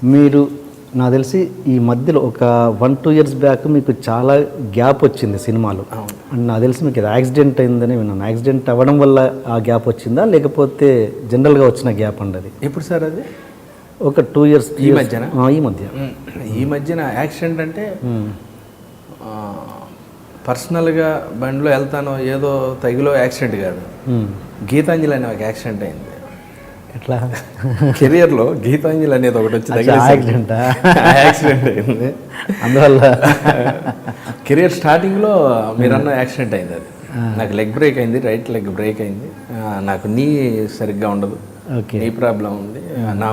మీరు నాకు తెలిసి ఈ మధ్యలో ఒక 1-2 ఇయర్స్ బ్యాక్ మీకు చాలా గ్యాప్ వచ్చింది సినిమాలు. అండ్ నాకు తెలిసి మీకు యాక్సిడెంట్ అయిందని విన్నాను. యాక్సిడెంట్ అవ్వడం వల్ల ఆ గ్యాప్ వచ్చిందా, లేకపోతే జనరల్గా వచ్చిన గ్యాప్ అండి అది? ఎప్పుడు సార్ అది? ఒక 2 ఇయర్స్ ఈ మధ్యన. ఈ మధ్యన యాక్సిడెంట్ అంటే పర్సనల్గా బండిలో వెళ్తాను ఏదో తగిలో యాక్సిడెంట్ కాదు. గీతాంజలి అనే ఒక యాక్సిడెంట్ అయింది. ఎట్లా? కెరియర్లో గీతాంజలి అనేది ఒకటి వచ్చి యాక్సిడెంట్ అయింది. అందువల్ల కెరియర్ స్టార్టింగ్లో మీరన్న యాక్సిడెంట్ అయింది. అది నాకు లెగ్ బ్రేక్ అయింది, రైట్ లెగ్ బ్రేక్ అయింది. నాకు నీ సరిగ్గా ఉండదు, నీ ప్రాబ్లం ఉంది. నా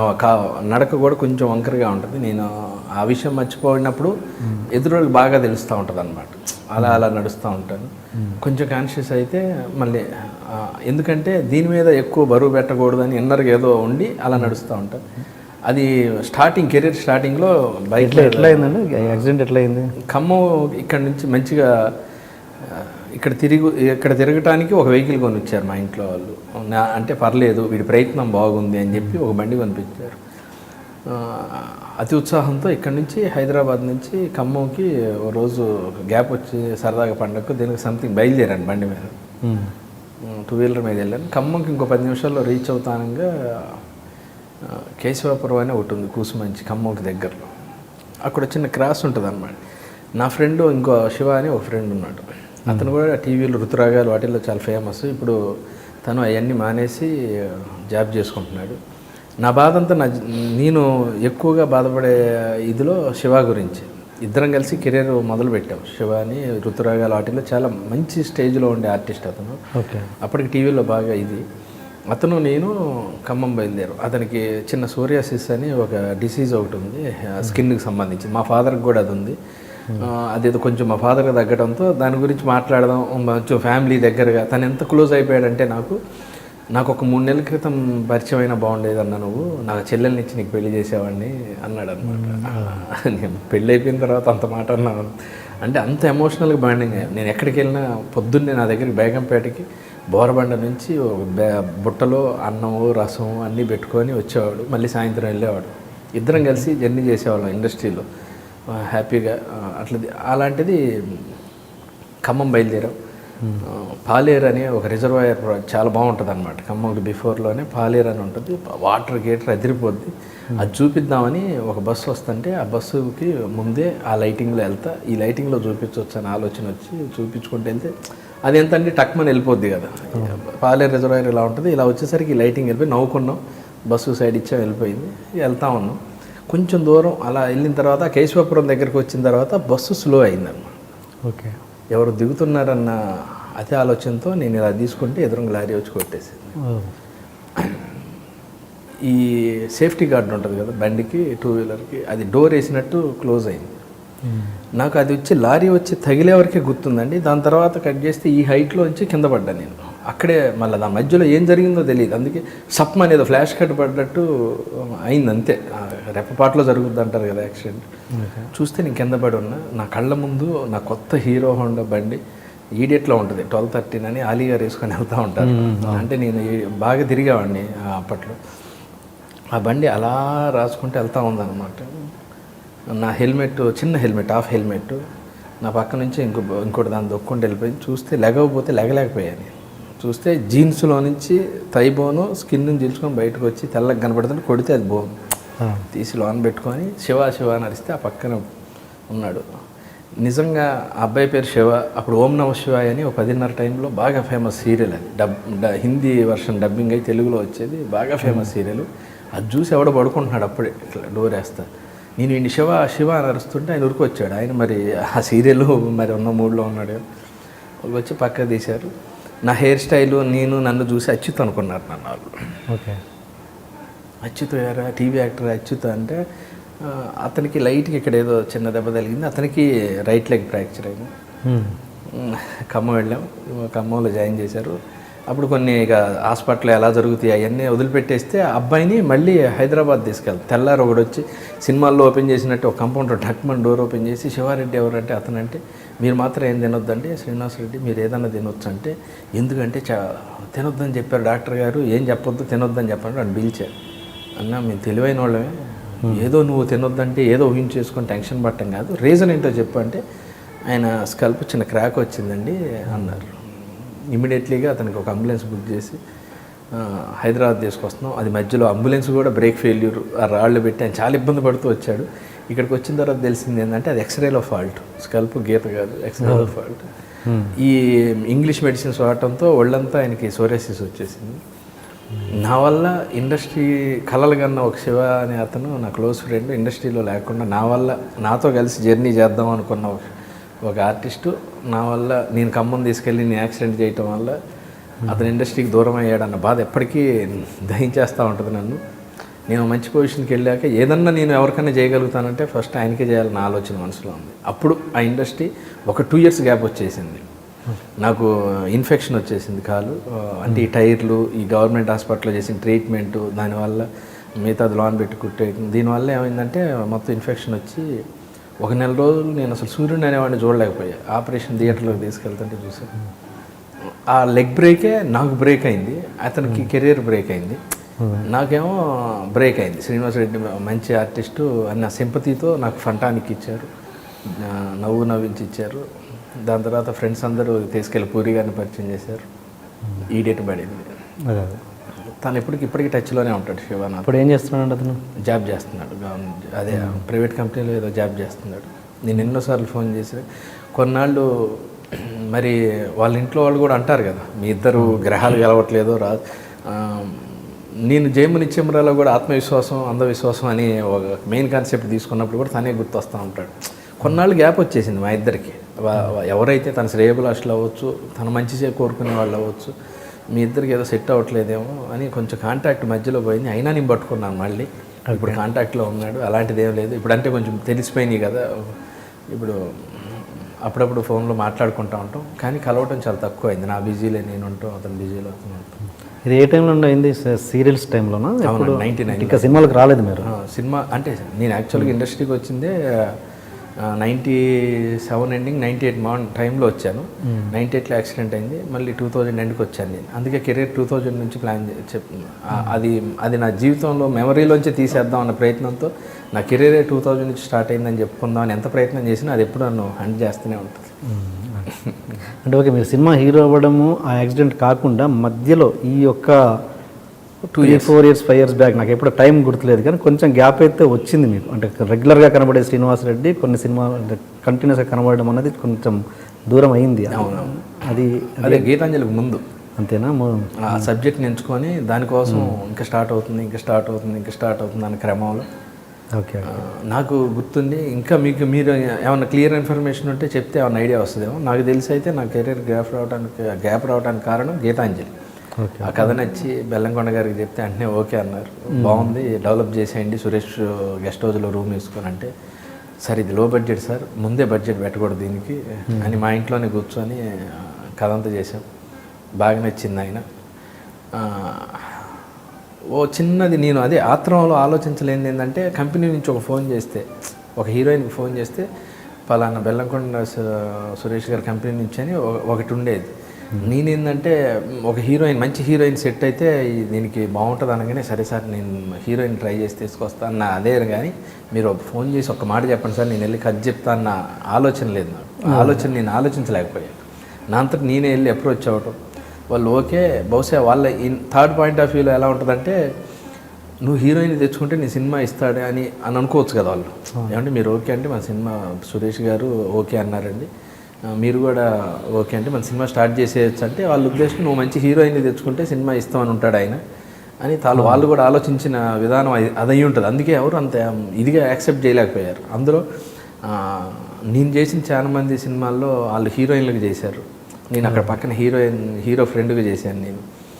నడక కూడా కొంచెం వంకరగా ఉంటుంది. నేను ఆ విషయం మర్చిపోయినప్పుడు ఎదురుకి బాగా తెలుస్తూ ఉంటుంది అనమాట. అలా నడుస్తూ ఉంటాను. కొంచెం కాన్షియస్ అయితే మళ్ళీ, ఎందుకంటే దీని మీద ఎక్కువ బరువు పెట్టకూడదని ఇన్నర్గా ఏదో ఉండి అలా నడుస్తూ ఉంటాను. అది కెరీర్ స్టార్టింగ్లో బైక్లో. ఎట్లా అయిందండి యాక్సిడెంట్? ఎట్లా అయింది? ఖమ్మం ఇక్కడ నుంచి మంచిగా ఇక్కడ తిరగటానికి ఒక వెహికల్ కొనిచ్చారు మా ఇంట్లో వాళ్ళు. అంటే పర్లేదు వీడి ప్రయత్నం బాగుంది అని చెప్పి ఒక బండి కొనిపించారు. అతి ఉత్సాహంతో ఇక్కడ నుంచి హైదరాబాద్ నుంచి ఖమ్మంకి ఓ రోజు గ్యాప్ వచ్చి సరదాగా పండగకు దీనికి సంథింగ్ బయలుదేరాను బండి మీద. 2 వీలర్ మీద వెళ్ళాను. ఖమ్మంకి ఇంకో 10 నిమిషాల్లో రీచ్ అవుతానంగా కేశవాపురం అని ఒకటి ఉంది కూసుమంచి, ఖమ్మంకి దగ్గరలో. అక్కడ చిన్న క్రాస్ ఉంటుంది అన్నమాట. నా ఫ్రెండ్ ఇంకో శివ అని ఒక ఫ్రెండ్ ఉన్నాడు. అతను కూడా టీవీలు ఋతురాగాలు వాటిల్లో చాలా ఫేమస్. ఇప్పుడు తను అవన్నీ మానేసి జాబ్ చేసుకుంటున్నాడు. నా బాధ అంతా నేను ఎక్కువగా బాధపడే ఇదిలో శివ గురించి. ఇద్దరం కలిసి కెరీర్ మొదలు పెట్టాం. శివ అని ఋతురాగాలు వాటిల్లో చాలా మంచి స్టేజ్లో ఉండే ఆర్టిస్ట్ అతను. అప్పటికి టీవీలో బాగా ఇది. అతను నేను ఖమ్మం బయలుదేరు. అతనికి చిన్న సోరియాసిస్ అని ఒక డిసీజ్ ఒకటి ఉంది, స్కిన్కి సంబంధించి. మా ఫాదర్కి కూడా అది ఉంది. అదేదో కొంచెం మా ఫాదర్కి తగ్గడంతో దాని గురించి మాట్లాడదాం, కొంచెం ఫ్యామిలీ దగ్గరగా. తను ఎంత క్లోజ్ అయిపోయాడంటే నాకు ఒక 3 నెలల క్రితం పరిచయం అయినా బాగుండేది అన్న, నువ్వు నాకు చెల్లెల్ని ఇచ్చి నీకు పెళ్లి చేసేవాడిని అన్నాడు అనమాట. నేను పెళ్ళి అయిపోయిన తర్వాత అంత మాట అన్నాను. అంటే అంత ఎమోషనల్గా బాండింగ్. నేను ఎక్కడికి వెళ్ళినా పొద్దున్నే నా దగ్గరికి బేగంపేటకి బోరబండ నుంచి బుట్టలో అన్నము రసము అన్నీ పెట్టుకొని వచ్చేవాడు. మళ్ళీ సాయంత్రం వెళ్ళేవాడు. ఇద్దరం కలిసి జర్నీ చేసేవాళ్ళం ఇండస్ట్రీలో హ్యాపీగా. అలాంటిది ఖమ్మం బయలుదేరాం. పాలేరు అని ఒక రిజర్వాయర్ చాలా బాగుంటుంది అనమాట. ఖమ్మంకి బిఫోర్లోనే పాలేరు అని ఉంటుంది. వాటర్ గేటర్ అదిరిపోద్ది. అది చూపిద్దామని ఒక బస్సు వస్తుంటే ఆ బస్సుకి ముందే ఆ లైటింగ్లో వెళ్తా, ఈ లైటింగ్లో చూపించవచ్చు అని ఆలోచన వచ్చి చూపించుకుంటూ వెళ్తే అది ఎంత అంటే టక్మని వెళ్ళిపోద్ది కదా. పాలేరు రిజర్వాయర్ ఇలా ఉంటుంది. ఇలా వచ్చేసరికి ఈ లైటింగ్ వెళ్ళిపోయి నవ్వుకున్నాం. బస్సు సైడ్ ఇచ్చా వెళ్ళిపోయింది. వెళ్తా ఉన్నాం. కొంచెం దూరం అలా వెళ్ళిన తర్వాత కేశవాపురం దగ్గరికి వచ్చిన తర్వాత బస్సు స్లో అయిందన్నమాట. ఓకే. ఎవరు దిగుతున్నారన్న అదే ఆలోచనతో నేను ఇలా తీసుకుంటే ఎదురుగా లారీ వచ్చి కొట్టేసింది. ఈ సేఫ్టీ గార్డ్ ఉంటుంది కదా బండికి, 2 వీలర్కి, అది డోర్ వేసినట్టు క్లోజ్ అయింది. నాకు అది వచ్చి లారీ వచ్చి తగిలే వరకే గుర్తుందండి. దాని తర్వాత కట్ చేస్తే ఈ హైట్లో వచ్చి కింద పడ్డా నేను. అక్కడే మళ్ళీ దాని మధ్యలో ఏం జరిగిందో తెలియదు. అందుకే సప్మ అనేది ఫ్లాష్ కట్ పడ్డట్టు అయింది అంతే. రెప్పపాట్లో జరుగుద్ది అంటారు కదా యాక్సిడెంట్. చూస్తే నేను కింద పడి ఉన్నా. నా కళ్ళ ముందు నా కొత్త హీరో హోండా బండి ఈడియట్లో ఉంటుంది, 1213 అని ఆలీ గారు వేసుకొని వెళ్తూ ఉంటారు. అంటే నేను బాగా తిరిగేవాడిని అప్పట్లో. ఆ బండి అలా రాసుకుంటూ వెళ్తూ ఉందన్నమాట. నా హెల్మెట్, చిన్న హెల్మెట్, హాఫ్ హెల్మెట్ నా పక్క నుంచి ఇంకోటి దాన్ని దొక్కుంటూ వెళ్ళిపోయింది. చూస్తే లెగకపోతే లెగలేకపోయాను. చూస్తే జీన్స్లో నుంచి తైబోను స్కిన్ జీల్చుకొని బయటకు వచ్చి తెల్లగా కనపడుతుంటే కొడితే అది బోన్ తీసి లోన్ పెట్టుకొని శివ శివ అని అరిస్తే ఆ పక్కన ఉన్నాడు. నిజంగా ఆ అబ్బాయి పేరు శివ. అప్పుడు ఓం నమ శివాయ అని ఒక 10:30 టైంలో బాగా ఫేమస్ సీరియల్. అది హిందీ వర్షన్ డబ్బింగ్ అయి తెలుగులో వచ్చేది. బాగా ఫేమస్ సీరియల్. అది చూసి ఎవడో పడుకుంటున్నాడు అప్పుడే ఇట్లా డోర్ వేస్తా. నేను ఈయన శివ శివ అని అరుస్తుంటే ఆయన ఉరికి వచ్చాడు. ఆయన మరి ఆ సీరియల్ మరి ఉన్న మూడ్లో ఉన్నాడు. వచ్చి పక్క తీశారు. నా హెయిర్ స్టైలు నన్ను చూసి అచ్యుత్ అనుకున్నారు నన్ను వాళ్ళు. ఓకే. అచ్యుత్ గారా, టీవీ యాక్టర్ అచ్యుత్ అంటే అతనికి లైట్కి ఇక్కడ ఏదో చిన్న దెబ్బ తగిలింది. అతనికి రైట్ లెగ్ ఫ్రాక్చర్ అయింది. ఖమ్మం వెళ్ళాం. ఖమ్మంలో జాయిన్ చేశారు. అప్పుడు కొన్ని ఇక హాస్పిటల్ ఎలా జరుగుతాయి అవన్నీ వదిలిపెట్టేస్తే అబ్బాయిని మళ్ళీ హైదరాబాద్ తీసుకెళ్తాం. తెల్లారు ఒకటి వచ్చి సినిమాల్లో ఓపెన్ చేసినట్టు ఒక కంపౌండర్ టక్మన్ డోర్ ఓపెన్ చేసి, శివారెడ్డి ఎవరంటే అతనంటే, మీరు మాత్రం ఏం తినొద్దంటే, శ్రీనివాస్ రెడ్డి మీరు ఏదన్నా తినొచ్చు అంటే, ఎందుకంటే తినొద్దని చెప్పారు డాక్టర్ గారు, ఏం చెప్పొద్దు తినొద్దని చెప్పండి అని పిలిచారు. అన్న మేము తెలివైన వాళ్ళమే, ఏదో నువ్వు తినొద్దంటే ఏదో ఊహించేసుకొని టెన్షన్ పట్టం కాదు, రీజన్ ఏంటో చెప్పు అంటే ఆయన స్కల్ప్ చిన్న క్రాక్ వచ్చిందండి అన్నారు. ఇమీడియట్లీగా అతనికి ఒక అంబులెన్స్ బుక్ చేసి హైదరాబాద్ తీసుకొస్తున్నాం. అది మధ్యలో అంబులెన్స్ కూడా బ్రేక్ ఫెయిల్యూర్, ఆ రాళ్ళు పెట్టి ఆయన చాలా ఇబ్బంది పడుతూ వచ్చాడు. ఇక్కడికి వచ్చిన తర్వాత తెలిసింది ఏంటంటే అది ఎక్స్రేలో ఫాల్ట్, స్కల్ప్ గీత కాదు, ఎక్స్రేలో ఫాల్ట్. ఈ ఇంగ్లీష్ మెడిసిన్స్ వాడటంతో ఒళ్ళంతా ఆయనకి సోరియాసిస్ వచ్చేసింది. నా వల్ల ఇండస్ట్రీ కలలు కన్నా ఒక శివ అనే అతను నా క్లోజ్ ఫ్రెండ్, ఇండస్ట్రీలో లేకుండా నా వల్ల నాతో కలిసి జర్నీ చేద్దాం అనుకున్న ఒక ఆర్టిస్టు నా వల్ల నేను ఖమ్మం తీసుకెళ్ళి నేను యాక్సిడెంట్ చేయటం వల్ల అతను ఇండస్ట్రీకి దూరం అయ్యాడన్న బాధ ఎప్పటికీ దహించేస్తూ ఉంటుంది నన్ను. నేను మంచి పొజిషన్కి వెళ్ళాక ఏదన్నా నేను ఎవరికైనా చేయగలుగుతానంటే ఫస్ట్ ఆయనకే చేయాలని ఆలోచన మనసులో ఉంది. అప్పుడు ఆ ఇండస్ట్రీ ఒక 2 years గ్యాప్ వచ్చేసింది. నాకు ఇన్ఫెక్షన్ వచ్చేసింది కాలు, అంటే ఈ టైర్లు, ఈ గవర్నమెంట్ హాస్పిటల్లో చేసిన ట్రీట్మెంటు, దానివల్ల మిగతాది లోన్ పెట్టి కుట్టేయడం, దీనివల్ల ఏమైందంటే మొత్తం ఇన్ఫెక్షన్ వచ్చి 1 నెల రోజులు నేను అసలు సూర్యుని అనేవాడిని చూడలేకపోయా. ఆపరేషన్ థియేటర్లోకి తీసుకెళ్తుంటే చూసాను. ఆ లెగ్ బ్రేకే నాకు బ్రేక్ అయింది, అతనికి కెరీర్ బ్రేక్ అయింది, నాకేమో బ్రేక్ అయింది. శ్రీనివాస్ రెడ్డి మంచి ఆర్టిస్టు అన్న సింపతితో నాకు ఫంటానికి ఇచ్చారు, నవ్వు నవ్వించి ఇచ్చారు. దాని తర్వాత ఫ్రెండ్స్ అందరూ తీసుకెళ్ళి పూరి గారిని పరిచయం చేశారు. ఈ డేట్ పడింది. తను ఇప్పటికీ టచ్లోనే ఉంటాడు శివనాథ్. ఇప్పుడు ఏం చేస్తున్నాడు అతను? జాబ్ చేస్తున్నాడు, అదే ప్రైవేట్ కంపెనీలో ఏదో జాబ్ చేస్తున్నాడు. నేను ఎన్నోసార్లు ఫోన్ చేసి కొన్నాళ్ళు మరి వాళ్ళ ఇంట్లో వాళ్ళు కూడా అంటారు కదా, మీ ఇద్దరు గ్రహాలు గెలవట్లేదు రా. నేను జయము నిత్యమరాలో కూడా ఆత్మవిశ్వాసం అంధవిశ్వాసం అని ఒక మెయిన్ కాన్సెప్ట్ తీసుకున్నప్పుడు కూడా తనే గుర్తొస్తూ ఉంటాడు. కొన్నాళ్ళు గ్యాప్ వచ్చేసింది మా ఇద్దరికి. ఎవరైతే తన శ్రేయభిలాషులు అవ్వచ్చు, తన మంచి కోరుకునే వాళ్ళు అవ్వచ్చు, మీ ఇద్దరికి ఏదో సెట్ అవ్వట్లేదేమో అని కొంచెం కాంటాక్ట్ మధ్యలో పోయింది. అయినా నేను పట్టుకున్నాను మళ్ళీ. ఇప్పుడు కాంటాక్ట్లో ఉన్నాడు, అలాంటిది ఏం లేదు. ఇప్పుడు అంటే కొంచెం తెలిసిపోయినాయి కదా, ఇప్పుడు అప్పుడప్పుడు ఫోన్లో మాట్లాడుకుంటూ ఉంటాం, కానీ కలవటం చాలా తక్కువ అయింది. నా బిజీలో నేను ఉంటాం, అతను బిజీలో అతను ఉంటాం. ఇది ఏ టైంలో అయింది? సీరియల్స్ టైంలోనా? 99. ఇంకా సినిమాలకు రాలేదు మీరు? సినిమా అంటే నేను యాక్చువల్గా ఇండస్ట్రీకి వచ్చిందే 97 ఎండింగ్ 98 మార్నింగ్ టైంలో వచ్చాను. 98లో యాక్సిడెంట్ అయింది, మళ్ళీ 2000 ఎండ్కి వచ్చాను నేను. అందుకే కెరీర్ 2000 నుంచి ప్లాన్ అది నా జీవితంలో మెమరీలోంచి తీసేద్దాం అన్న ప్రయత్నంతో నా కెరీరే 2000 నుంచి స్టార్ట్ అయిందని చెప్పుకుందాం అని ఎంత ప్రయత్నం చేసినా అది ఎప్పుడు నన్ను హంట్ చేస్తూనే ఉంటుంది. అంటే ఓకే, మీరు సినిమా హీరో అవ్వడము ఆ యాక్సిడెంట్ కాకుండా మధ్యలో ఈ యొక్క 2 years 4 years 5 years బ్యాక్, నాకు ఎప్పుడు టైం గుర్తులేదు కానీ కొంచెం గ్యాప్ అయితే వచ్చింది మీకు. అంటే రెగ్యులర్గా కనబడే శ్రీనివాస్ రెడ్డి కొన్ని సినిమా కంటిన్యూస్గా కనబడడం అనేది కొంచెం దూరం అయింది. అది అదే గీతాంజలికి ముందు అంతేనా? ఆ సబ్జెక్ట్ని ఎంచుకొని దానికోసం ఇంకా స్టార్ట్ అవుతుంది అనే క్రమంలో ఓకే నాకు గుర్తుంది. ఇంకా మీరు ఏమైనా క్లియర్ ఇన్ఫర్మేషన్ ఉంటే చెప్తే ఏమైనా ఐడియా వస్తుందేమో. నాకు తెలిసి అయితే నా కెరీర్ గ్యాప్ రావడానికి కారణం గీతాంజలి. ఆ కథ నచ్చి బెల్లంకొండ గారికి చెప్తే వెంటనే ఓకే అన్నారు. బాగుంది, డెవలప్ చేసేయండి, సురేష్ గెస్ట్ హౌస్లో రూమ్ వేసుకొని అంటే, సార్ ఇది లో బడ్జెట్ సార్, ముందే బడ్జెట్ పెట్టకూడదు దీనికి అని మా ఇంట్లోనే కూర్చొని కథ అంతా చేసాం. బాగా నచ్చింది ఆయన. ఓ చిన్నది నేను అదే ఆత్రంలో ఆలోచించలేనిది ఏంటంటే, కంపెనీ నుంచి ఒక హీరోయిన్కి ఫోన్ చేస్తే పలానా బెల్లంకొండ సురేష్ గారి కంపెనీ నుంచి అని ఒకటి ఉండేది. నేనేందంటే మంచి హీరోయిన్ సెట్ అయితే దీనికి బాగుంటుంది అనగానే సరే సార్ నేను హీరోయిన్ ట్రై చేసి తీసుకొస్తా అన్న అదే. కానీ మీరు ఫోన్ చేసి ఒక మాట చెప్పండి సార్, నేను వెళ్ళి కథ చెప్తా అన్న ఆలోచన లేదు నాకు. నేను ఆలోచించలేకపోయాను. నా అంతటి నేనే వెళ్ళి అప్రోచ్ అవ్వటం, వాళ్ళు ఓకే. బహుశా వాళ్ళ థర్డ్ పాయింట్ ఆఫ్ వ్యూలో ఎలా ఉంటుందంటే, నువ్వు హీరోయిన్ తెచ్చుకుంటే నీ సినిమా ఇస్తాడే అని అనుకోవచ్చు కదా వాళ్ళు. ఏమంటే మీరు ఓకే అంటే మన సినిమా సురేష్ గారు ఓకే అన్నారండి, మీరు కూడా ఓకే అంటే మన సినిమా స్టార్ట్ చేసేయచ్చు అంటే వాళ్ళ ఉద్దేశం నువ్వు మంచి హీరోయిన్ని తెచ్చుకుంటే సినిమా ఇస్తామని ఉంటాడు ఆయన అని వాళ్ళు కూడా ఆలోచించిన విధానం అది అయి ఉంటుంది. అందుకే ఎవరు అంత ఇదిగా యాక్సెప్ట్ చేయలేకపోయారు. అందులో నేను చేసిన చాలా మంది సినిమాల్లో వాళ్ళు హీరోయిన్లకు చేశారు, నేను అక్కడ పక్కన హీరో ఫ్రెండ్గా చేశాను నేను.